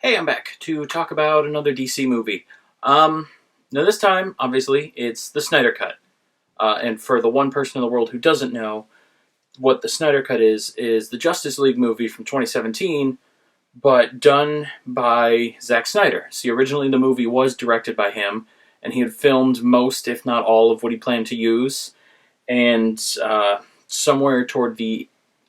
Hey, I'm back to talk about another DC movie. Now this time, obviously, it's the Snyder Cut. And for the one person in the world who doesn't know, what the Snyder Cut is the Justice League movie from 2017, but done by Zack Snyder. See, originally the movie was directed by him, and he had filmed most, if not all, of what he planned to use. And somewhere toward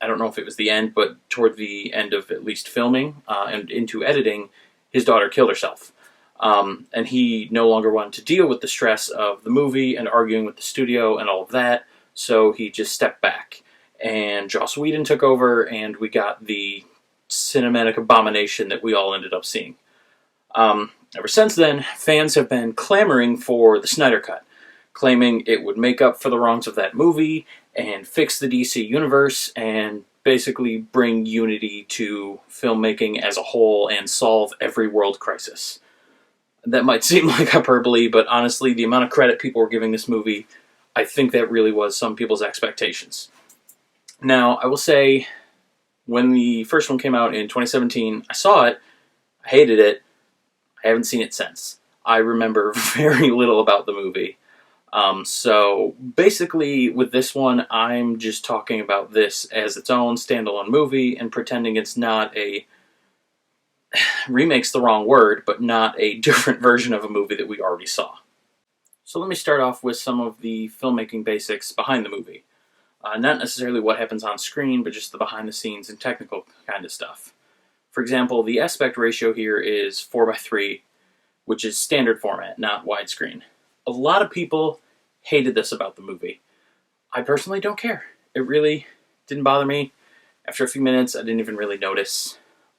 I don't know if it was the end, but toward the end of at least filming and into editing, his daughter killed herself. And he no longer wanted to deal with the stress of the movie and arguing with the studio and all of that, so he just stepped back. And Joss Whedon took over, and we got the cinematic abomination that we all ended up seeing. Ever since then, fans have been clamoring for the Snyder Cut, claiming it would make up for the wrongs of that movie and fix the DC universe and basically bring unity to filmmaking as a whole and solve every world crisis. That might seem like hyperbole, but honestly, the amount of credit people were giving this movie, I think that really was some people's expectations. Now, I will say, when the first one came out in 2017, I saw it, I hated it, I haven't seen it since. I remember very little about the movie. So basically, with this one, I'm just talking about this as its own standalone movie and pretending it's not a remake's the wrong word, but not a different version of a movie that we already saw. So let me start off with some of the filmmaking basics behind the movie. Not necessarily what happens on screen, but just the behind the scenes and technical kind of stuff. For example, the aspect ratio here is 4:3, which is standard format, not widescreen. A lot of people hated this about the movie. I personally don't care. It really didn't bother me. After a few minutes, I didn't even really notice.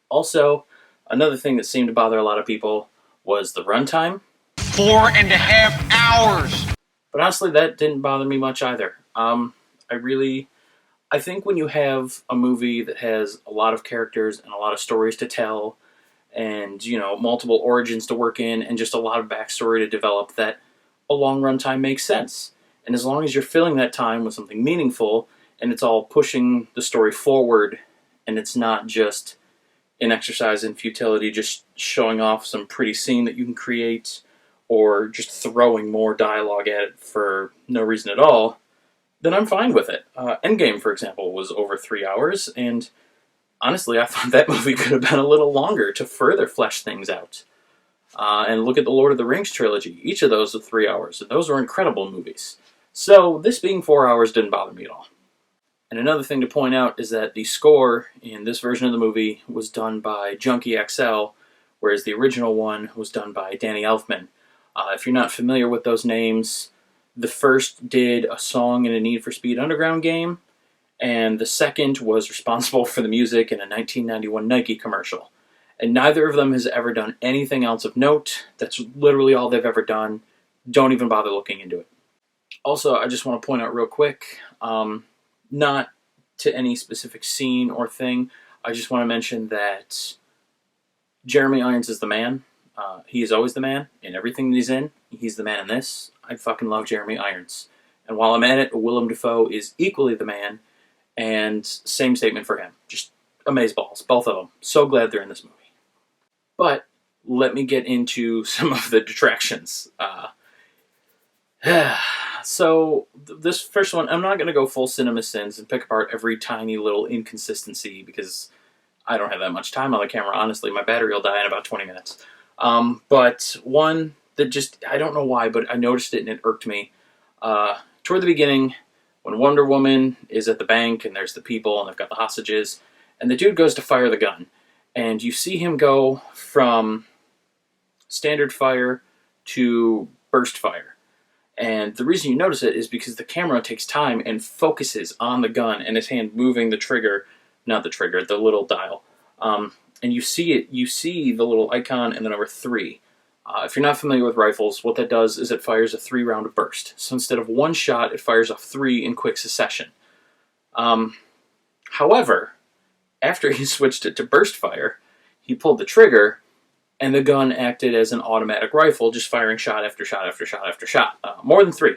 Also, another thing that seemed to bother a lot of people was the runtime. 4.5 hours! But honestly, that didn't bother me much either. I think when you have a movie that has a lot of characters and a lot of stories to tell, and, multiple origins to work in, and just a lot of backstory to develop, that a long runtime makes sense. And as long as you're filling that time with something meaningful, and it's all pushing the story forward, and it's not just an exercise in futility, just showing off some pretty scene that you can create, or just throwing more dialogue at it for no reason at all, then I'm fine with it. Endgame, for example, was over 3 hours, and honestly, I thought that movie could have been a little longer to further flesh things out. And look at the Lord of the Rings trilogy. Each of those was 3 hours, and those were incredible movies. So this being 4 hours didn't bother me at all. And another thing to point out is that the score in this version of the movie was done by Junkie XL, whereas the original one was done by Danny Elfman. If you're not familiar with those names, the first did a song in a Need for Speed Underground game, and the second was responsible for the music in a 1991 Nike commercial. And neither of them has ever done anything else of note. That's literally all they've ever done. Don't even bother looking into it. Also, I just want to point out real quick, not to any specific scene or thing, I just want to mention that Jeremy Irons is the man. He is always the man in everything that he's in. He's the man in this. I fucking love Jeremy Irons. And while I'm at it, Willem Dafoe is equally the man, and same statement for him. Just amazeballs, both of them. So glad they're in this movie. But let me get into some of the detractions. So this first one, I'm not going to go full cinema sins and pick apart every tiny little inconsistency because I don't have that much time on the camera, honestly. My battery will die in about 20 minutes. But one that just, I don't know why, but I noticed it and it irked me. Toward the beginning, when Wonder Woman is at the bank and there's the people and they've got the hostages, and the dude goes to fire the gun, and you see him go from standard fire to burst fire. And the reason you notice it is because the camera takes time and focuses on the gun and his hand moving the trigger, not the trigger, the little dial. And you see the little icon and the number 3. If you're not familiar with rifles, what that does is it fires a 3-round burst. So instead of one shot, it fires off 3 in quick succession. However, after he switched it to burst fire, he pulled the trigger, and the gun acted as an automatic rifle, just firing shot after shot after shot after shot. More than 3,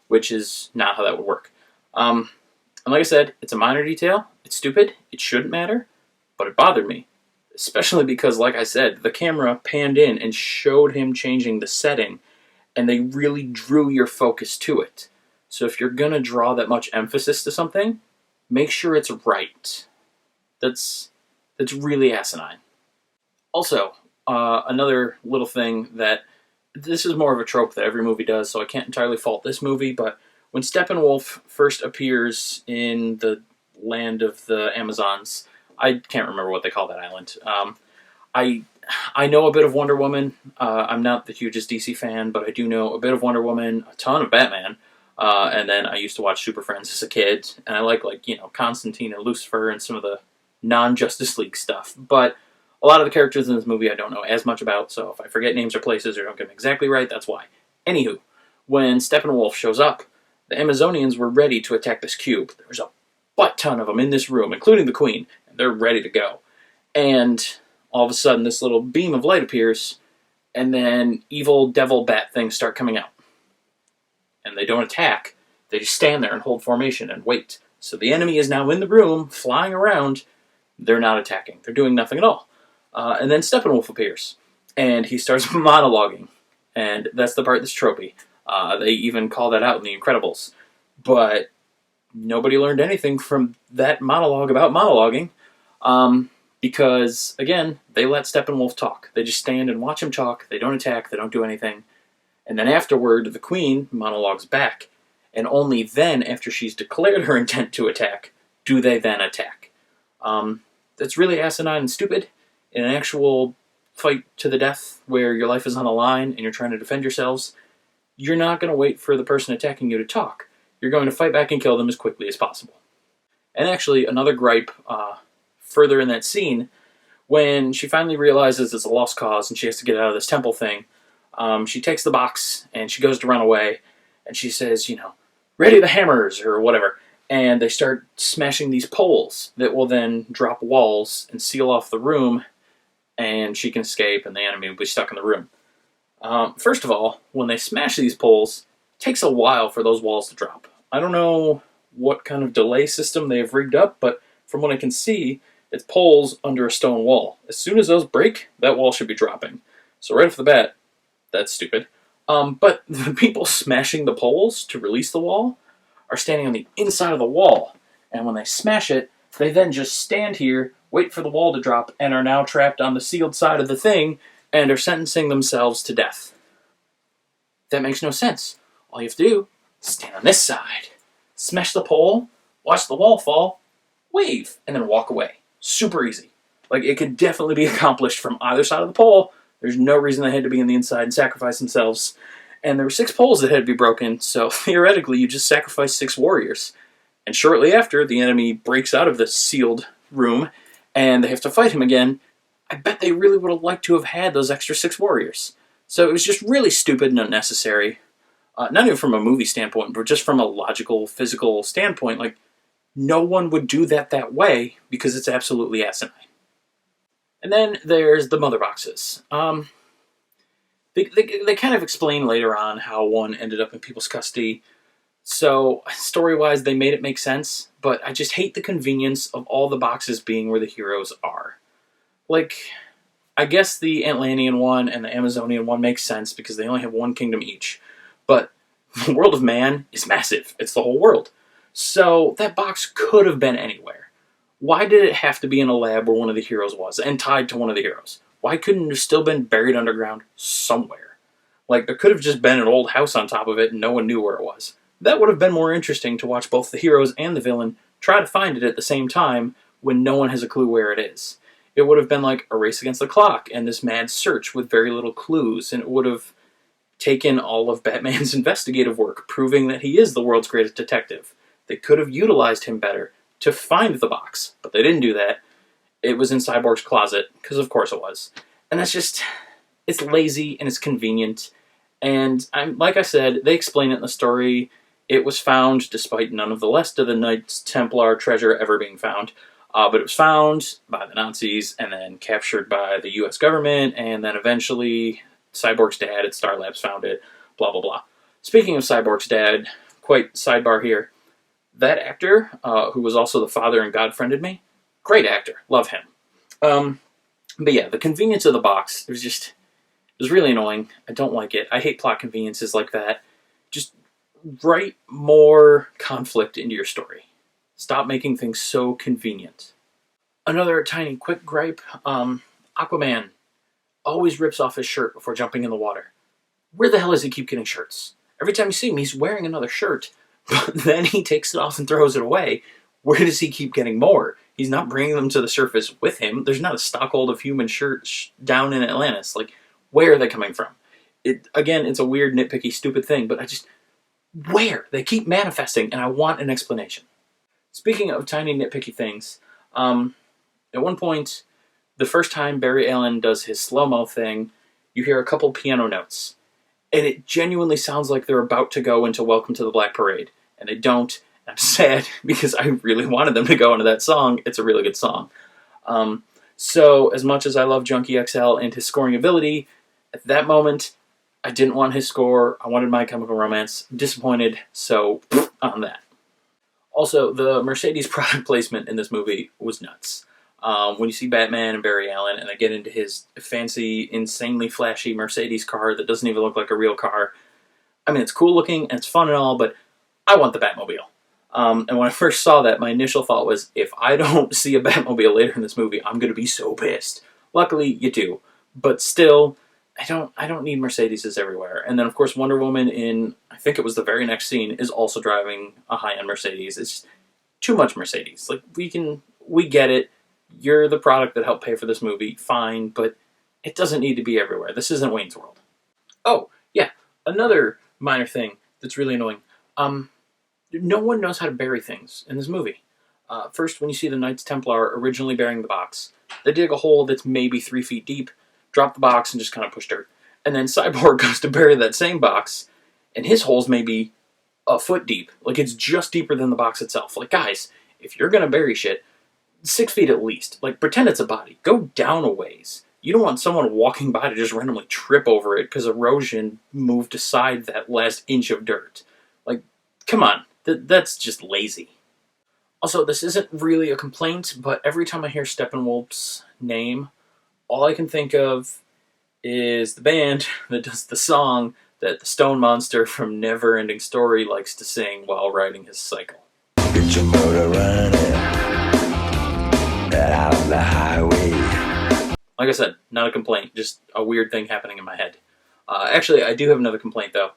which is not how that would work. And like I said, it's a minor detail. It's stupid. It shouldn't matter. But it bothered me. Especially because, like I said, the camera panned in and showed him changing the setting, and they really drew your focus to it. So if you're gonna draw that much emphasis to something, make sure it's right. That's really asinine. Also, another little thing that this is more of a trope that every movie does, so I can't entirely fault this movie, but when Steppenwolf first appears in the land of the Amazons, I can't remember what they call that island. I I know a bit of Wonder Woman. I'm not the hugest DC fan, but I do know a bit of Wonder Woman, a ton of Batman, and then I used to watch Super Friends as a kid, and I like Constantine and Lucifer and some of the non-Justice League stuff. But a lot of the characters in this movie I don't know as much about, so if I forget names or places or don't get them exactly right, that's why. Anywho, when Steppenwolf shows up, the Amazonians were ready to attack this cube. There's a butt ton of them in this room, including the Queen, and they're ready to go. And all of a sudden, this little beam of light appears, and then evil devil bat things start coming out. And they don't attack, they just stand there and hold formation and wait. So the enemy is now in the room, flying around. They're not attacking, they're doing nothing at all. And then Steppenwolf appears, and he starts monologuing. And that's the part that's tropey. They even call that out in The Incredibles. But nobody learned anything from that monologue about monologuing. Because, again, they let Steppenwolf talk. They just stand and watch him talk. They don't attack. They don't do anything. And then afterward, the Queen monologues back. And only then, after she's declared her intent to attack, do they then attack. That's really asinine and stupid. In an actual fight to the death, where your life is on the line and you're trying to defend yourselves, you're not going to wait for the person attacking you to talk. You're going to fight back and kill them as quickly as possible. And actually, another gripe further in that scene, when she finally realizes it's a lost cause and she has to get out of this temple thing, she takes the box and she goes to run away, and she says, ready the hammers, or whatever. And they start smashing these poles that will then drop walls and seal off the room, and she can escape and the enemy will be stuck in the room. First of all, when they smash these poles, it takes a while for those walls to drop. I don't know what kind of delay system they have rigged up, but from what I can see, it's poles under a stone wall. As soon as those break, that wall should be dropping. So right off the bat, that's stupid. But the people smashing the poles to release the wall are standing on the inside of the wall. And when they smash it, they then just stand here, wait for the wall to drop, and are now trapped on the sealed side of the thing, and are sentencing themselves to death. That makes no sense. All you have to do is stand on this side, smash the pole, watch the wall fall, wave, and then walk away. Super easy. It could definitely be accomplished from either side of the pole. There's no reason they had to be on the inside and sacrifice themselves. And there were 6 poles that had to be broken, so theoretically you just sacrificed 6 warriors. And shortly after, the enemy breaks out of the sealed room, and they have to fight him again. I bet they really would have liked to have had those extra 6 warriors. So it was just really stupid and unnecessary. Not even from a movie standpoint, but just from a logical, physical standpoint. No one would do that way, because it's absolutely asinine. And then there's the mother boxes. They kind of explain later on how one ended up in people's custody. So, story-wise, they made it make sense, but I just hate the convenience of all the boxes being where the heroes are. I guess the Atlantean one and the Amazonian one makes sense because they only have one kingdom each. But the world of man is massive. It's the whole world. So, that box could have been anywhere. Why did it have to be in a lab where one of the heroes was, and tied to one of the heroes? Why couldn't it have still been buried underground somewhere? There could have just been an old house on top of it and no one knew where it was. That would have been more interesting to watch both the heroes and the villain try to find it at the same time when no one has a clue where it is. It would have been like a race against the clock and this mad search with very little clues, and it would have taken all of Batman's investigative work, proving that he is the world's greatest detective. They could have utilized him better to find the box, but they didn't do that. It was in Cyborg's closet, because of course it was. And that's just, it's lazy and it's convenient. And like I said, they explain it in the story. It was found despite none of the rest of the Knights Templar treasure ever being found. But it was found by the Nazis and then captured by the US government, and then eventually Cyborg's dad at Star Labs found it, blah, blah, blah. Speaking of Cyborg's dad, quite sidebar here, that actor, who was also the father in God Friended Me, great actor, love him. But yeah, the convenience of the box, it was really annoying. I don't like it. I hate plot conveniences like that. Just write more conflict into your story. Stop making things so convenient. Another tiny quick gripe, Aquaman always rips off his shirt before jumping in the water. Where the hell does he keep getting shirts? Every time you see him, he's wearing another shirt, but then he takes it off and throws it away. Where does he keep getting more? He's not bringing them to the surface with him. There's not a stockhold of human shirts down in Atlantis. Like, where are they coming from? Again, it's a weird, nitpicky, stupid thing, but where? They keep manifesting, and I want an explanation. Speaking of tiny, nitpicky things, at one point, the first time Barry Allen does his slow-mo thing, you hear a couple piano notes. And it genuinely sounds like they're about to go into Welcome to the Black Parade. And they don't. I'm sad because I really wanted them to go into that song. It's a really good song. So as much as I love Junkie XL and his scoring ability, at that moment, I didn't want his score. I wanted My Chemical Romance. Disappointed, so on that. Also, the Mercedes product placement in this movie was nuts. When you see Batman and Barry Allen and they get into his fancy, insanely flashy Mercedes car that doesn't even look like a real car, I mean, it's cool looking and it's fun and all, but I want the Batmobile. And when I first saw that, my initial thought was, if I don't see a Batmobile later in this movie, I'm going to be so pissed. Luckily, you do. But still, I don't need Mercedeses everywhere. And then, of course, Wonder Woman in, I think it was the very next scene, is also driving a high-end Mercedes. It's just too much Mercedes. Like, we get it. You're the product that helped pay for this movie, fine, but it doesn't need to be everywhere. This isn't Wayne's World. Oh, yeah, another minor thing that's really annoying. No one knows how to bury things in this movie. First, when you see the Knights Templar originally burying the box, they dig a hole that's maybe 3 feet deep, drop the box, and just kind of push dirt. And then Cyborg goes to bury that same box, and his hole's maybe a foot deep. Like, it's just deeper than the box itself. Like, guys, if you're gonna bury shit, 6 feet at least. Like, pretend it's a body. Go down a ways. You don't want someone walking by to just randomly trip over it because erosion moved aside that last inch of dirt. Like, come on. That's just lazy. Also, this isn't really a complaint, but every time I hear Steppenwolf's name, all I can think of is the band that does the song that the Stone Monster from Neverending Story likes to sing while riding his cycle. Get your motor running out on the highway. Like I said, not a complaint, just a weird thing happening in my head. Actually, I do have another complaint, though.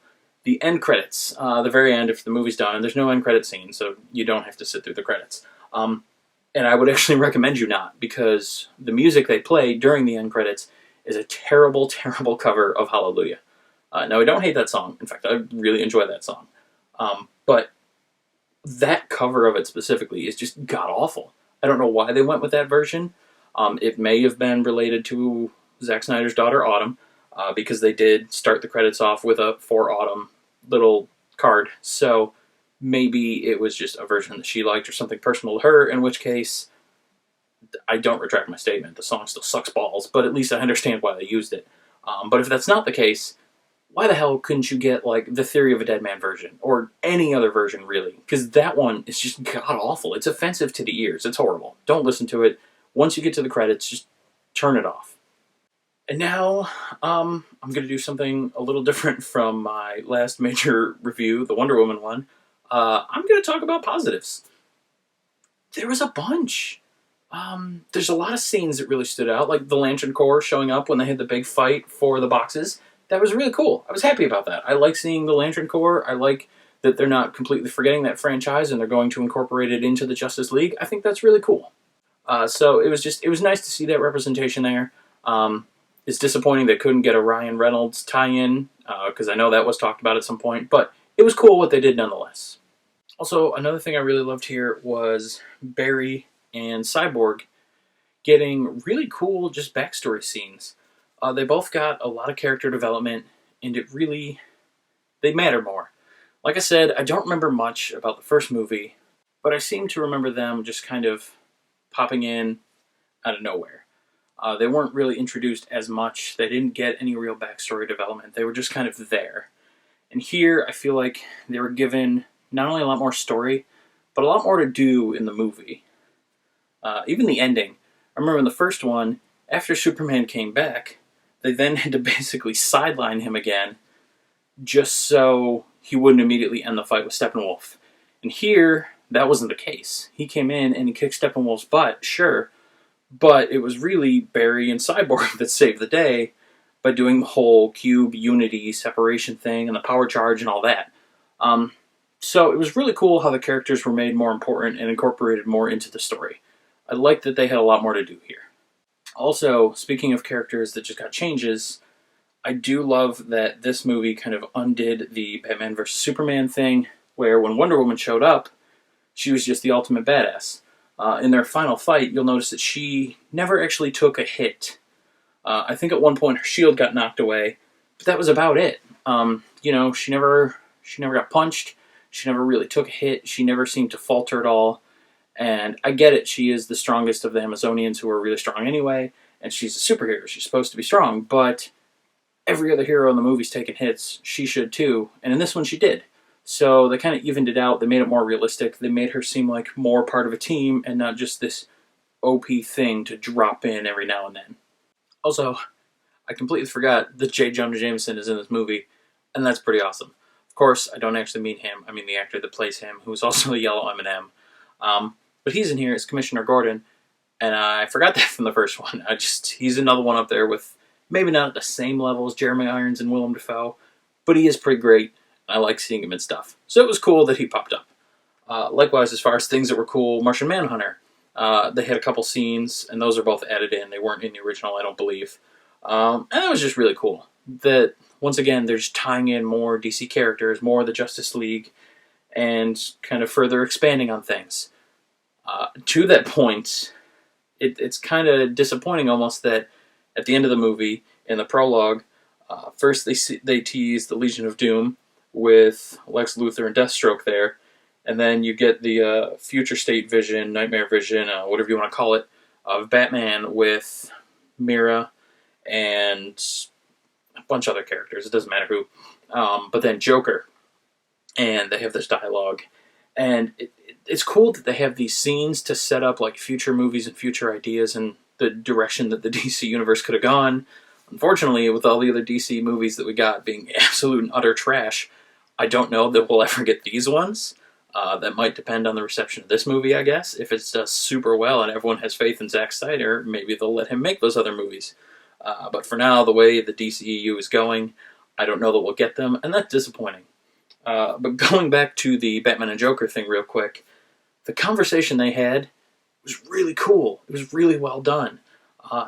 The end credits, the very end, if the movie's done, and there's no end credit scene, so you don't have to sit through the credits. And I would actually recommend you not, because the music they play during the end credits is a terrible, terrible cover of Hallelujah. Now, I don't hate that song. In fact, I really enjoy that song. But that cover of it specifically is just god-awful. I don't know why they went with that version. It may have been related to Zack Snyder's daughter, Autumn, because they did start the credits off with a For Autumn little card. So maybe it was just a version that she liked or something personal to her, in which case I don't retract my statement. The song still sucks balls, but at least I understand why they used it. But if that's not the case, why the hell couldn't you get, like, the Theory of a Dead Man version? Or any other version, really? Because that one is just god-awful. It's offensive to the ears. It's horrible. Don't listen to it. Once you get to the credits, just turn it off. And now, I'm going to do something a little different from my last major review, the Wonder Woman one. I'm going to talk about positives. There was a bunch. There's a lot of scenes that really stood out, like the Lantern Corps showing up when they had the big fight for the boxes. That was really cool. I was happy about that. I like seeing the Lantern Corps. I like that they're not completely forgetting that franchise and they're going to incorporate it into the Justice League. I think that's really cool. So it was nice to see that representation there. It's disappointing they couldn't get a Ryan Reynolds tie-in, because I know that was talked about at some point, but it was cool what they did nonetheless. Also, another thing I really loved here was Barry and Cyborg getting really cool just backstory scenes. They both got a lot of character development, and they matter more. Like I said, I don't remember much about the first movie, but I seem to remember them just kind of popping in out of nowhere. They weren't really introduced as much. They didn't get any real backstory development. They were just kind of there. And here, I feel like they were given not only a lot more story, but a lot more to do in the movie. Even the ending. I remember in the first one, after Superman came back, they then had to basically sideline him again just so he wouldn't immediately end the fight with Steppenwolf. And here, that wasn't the case. He came in and he kicked Steppenwolf's butt, sure, but it was really Barry and Cyborg that saved the day by doing the whole cube unity separation thing and the power charge and all that. So it was really cool how the characters were made more important and incorporated more into the story. I like that they had a lot more to do here. Also, speaking of characters that just got changes, I do love that this movie kind of undid the Batman vs. Superman thing, where when Wonder Woman showed up, she was just the ultimate badass. In their final fight, you'll notice that she never actually took a hit. I think at one point her shield got knocked away, but that was about it. She never got punched. She never really took a hit. She never seemed to falter at all. And I get it, she is the strongest of the Amazonians, who are really strong anyway, and she's a superhero. She's supposed to be strong, but every other hero in the movie's taken hits. She should too, and in this one she did. So they kind of evened it out. They made it more realistic. They made her seem like more part of a team and not just this OP thing to drop in every now and then. Also, I completely forgot that J. Jonah Jameson is in this movie, and that's pretty awesome. Of course, I don't actually mean him. I mean the actor that plays him, who's also a yellow M&M. But he's in here as Commissioner Gordon, and I forgot that from the first one. He's another one up there with maybe not at the same level as Jeremy Irons and Willem Dafoe, but he is pretty great. I like seeing him in stuff. So it was cool that he popped up. Likewise, as far as things that were cool, Martian Manhunter. They had a couple scenes, and those are both added in. They weren't in the original, I don't believe. And that was just really cool. That, once again, they're just tying in more DC characters, more of the Justice League, and kind of further expanding on things. To that point, it's kind of disappointing almost that at the end of the movie, in the prologue, first they tease the Legion of Doom with Lex Luthor and Deathstroke there, and then you get the future state vision, nightmare vision, whatever you want to call it, of Batman with Mira and a bunch of other characters. It doesn't matter who. But then Joker, and they have this dialogue, and it's cool that they have these scenes to set up like future movies and future ideas and the direction that the DC universe could have gone. Unfortunately, with all the other DC movies that we got being absolute and utter trash, I don't know that we'll ever get these ones. That might depend on the reception of this movie, I guess. If it does super well and everyone has faith in Zack Snyder, maybe they'll let him make those other movies. But for now, the way the DCEU is going, I don't know that we'll get them, and that's disappointing. But going back to the Batman and Joker thing real quick, the conversation they had was really cool. It was really well done.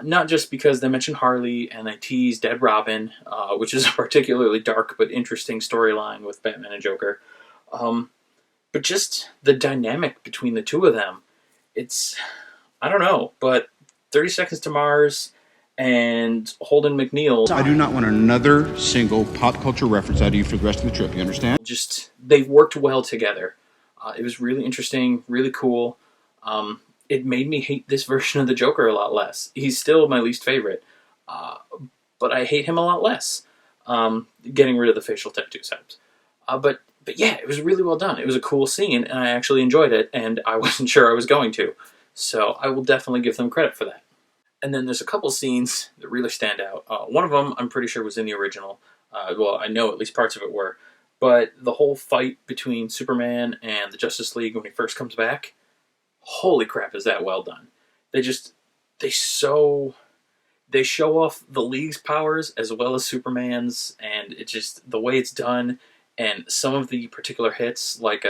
Not just because they mentioned Harley and they teased Dead Robin, which is a particularly dark but interesting storyline with Batman and Joker, but just the dynamic between the two of them. I don't know, but 30 Seconds to Mars and Holden McNeil... I do not want another single pop culture reference out of you for the rest of the trip, you understand? They've worked well together. It was really interesting, really cool. It made me hate this version of the Joker a lot less. He's still my least favorite, but I hate him a lot less. Getting rid of the facial tattoos helps. But yeah, it was really well done. It was a cool scene, and I actually enjoyed it, and I wasn't sure I was going to. So I will definitely give them credit for that. And then there's a couple scenes that really stand out. One of them, I'm pretty sure, was in the original. Well, I know at least parts of it were. But the whole fight between Superman and the Justice League when he first comes back, holy crap, is that well done. They show off the League's powers as well as Superman's, and it just, the way it's done, and some of the particular hits, like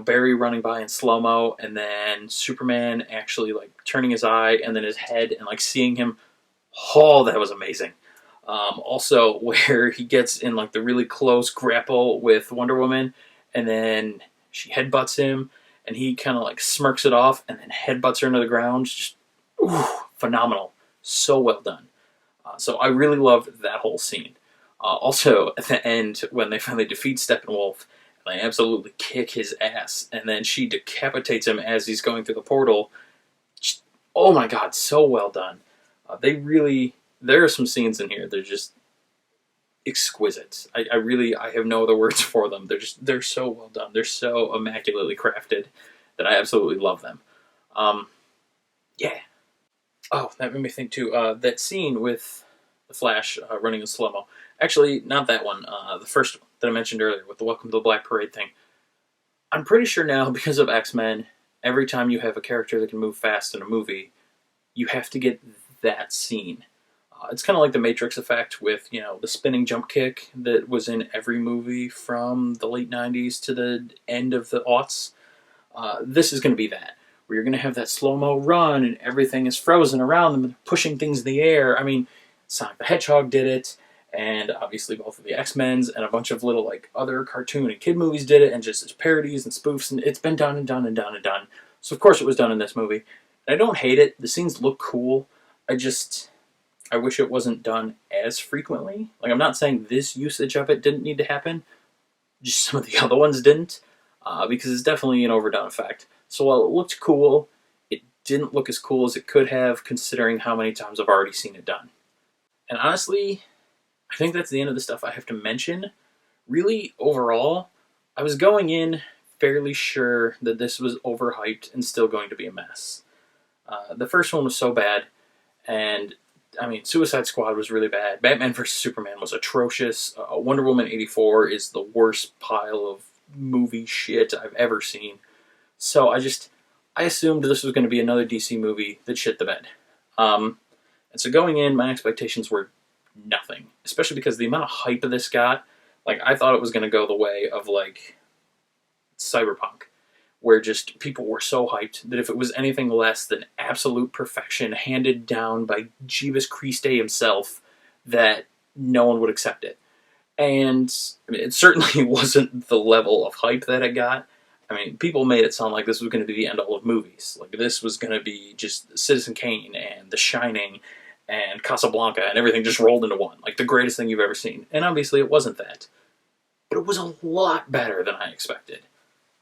Barry running by in slow-mo, and then Superman actually like turning his eye, and then his head, and like seeing him, oh, that was amazing. Also, where he gets in like the really close grapple with Wonder Woman, and then she headbutts him, and he kind of like smirks it off, and then headbutts her into the ground. Just, phenomenal. So well done. So I really loved that whole scene. Also, at the end, when they finally defeat Steppenwolf, they absolutely kick his ass, and then she decapitates him as he's going through the portal. Just, oh my god, so well done. There are some scenes in here that are just exquisite. I have no other words for them. They're so well done. They're so immaculately crafted that I absolutely love them. Yeah. Oh, that made me think too. That scene with the Flash running in slow mo. Actually, not that one. The first one that I mentioned earlier with the Welcome to the Black Parade thing. I'm pretty sure now, because of X-Men, every time you have a character that can move fast in a movie, you have to get that scene. It's kind of like the Matrix effect with, the spinning jump kick that was in every movie from the late 90s to the end of the aughts. This is going to be that, where you're going to have that slow-mo run and everything is frozen around them and they're pushing things in the air. I mean, Sonic the Hedgehog did it, and obviously both of the X-Men's and a bunch of little other cartoon and kid movies did it, and just as parodies and spoofs, and it's been done and done and done and done. So of course it was done in this movie. And I don't hate it. The scenes look cool. I wish it wasn't done as frequently. Like, I'm not saying this usage of it didn't need to happen, just some of the other ones didn't, because it's definitely an overdone effect. So while it looked cool, it didn't look as cool as it could have, considering how many times I've already seen it done. And honestly, I think that's the end of the stuff I have to mention. Really, overall, I was going in fairly sure that this was overhyped and still going to be a mess. The first one was so bad, and I mean, Suicide Squad was really bad. Batman vs. Superman was atrocious. Wonder Woman 84 is the worst pile of movie shit I've ever seen. So I assumed this was going to be another DC movie that shit the bed. And so going in, my expectations were nothing. Especially because the amount of hype this got, I thought it was going to go the way of, Cyberpunk, where just people were so hyped that if it was anything less than absolute perfection handed down by Jeebus Christe himself, that no one would accept it. And I mean, it certainly wasn't the level of hype that it got. I mean, people made it sound like this was going to be the end-all of movies. Like, this was going to be just Citizen Kane and The Shining and Casablanca and everything just rolled into one. Like, the greatest thing you've ever seen. And obviously it wasn't that. But it was a lot better than I expected.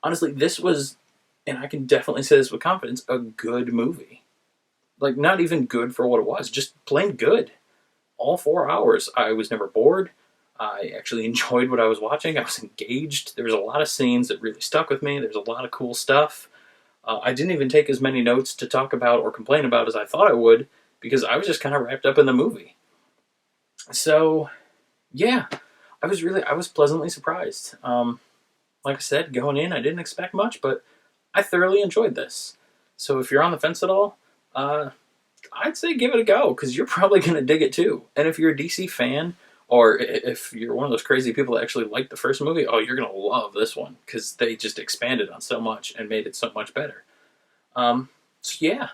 Honestly, this was, and I can definitely say this with confidence, a good movie. Like, not even good for what it was, just plain good. All 4 hours. I was never bored. I actually enjoyed what I was watching. I was engaged. There was a lot of scenes that really stuck with me. There's a lot of cool stuff. I didn't even take as many notes to talk about or complain about as I thought I would, because I was just kind of wrapped up in the movie. So, yeah, I was pleasantly surprised. Like I said, going in, I didn't expect much, but I thoroughly enjoyed this. So if you're on the fence at all, I'd say give it a go, because you're probably going to dig it too. And if you're a DC fan, or if you're one of those crazy people that actually liked the first movie, oh, you're going to love this one, because they just expanded on so much and made it so much better. So yeah,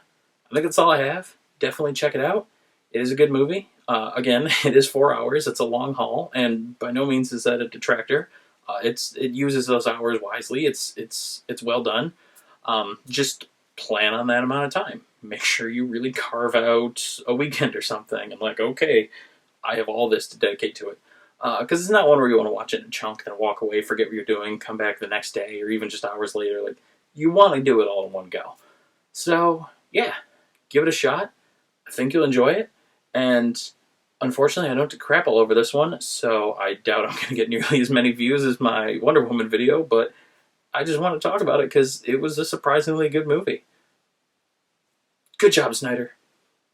I think that's all I have. Definitely check it out. It is a good movie. Again, it is 4 hours. It's a long haul, and by no means is that a detractor. It uses those hours wisely. It's well done. Just plan on that amount of time. Make sure you really carve out a weekend or something. And okay, I have all this to dedicate to it. Because it's not one where you want to watch it in a chunk, then walk away, forget what you're doing, come back the next day, or even just hours later. You want to do it all in one go. So yeah, give it a shot. I think you'll enjoy it. And unfortunately, I don't have to crap all over this one, so I doubt I'm going to get nearly as many views as my Wonder Woman video, but I just want to talk about it because it was a surprisingly good movie. Good job, Snyder.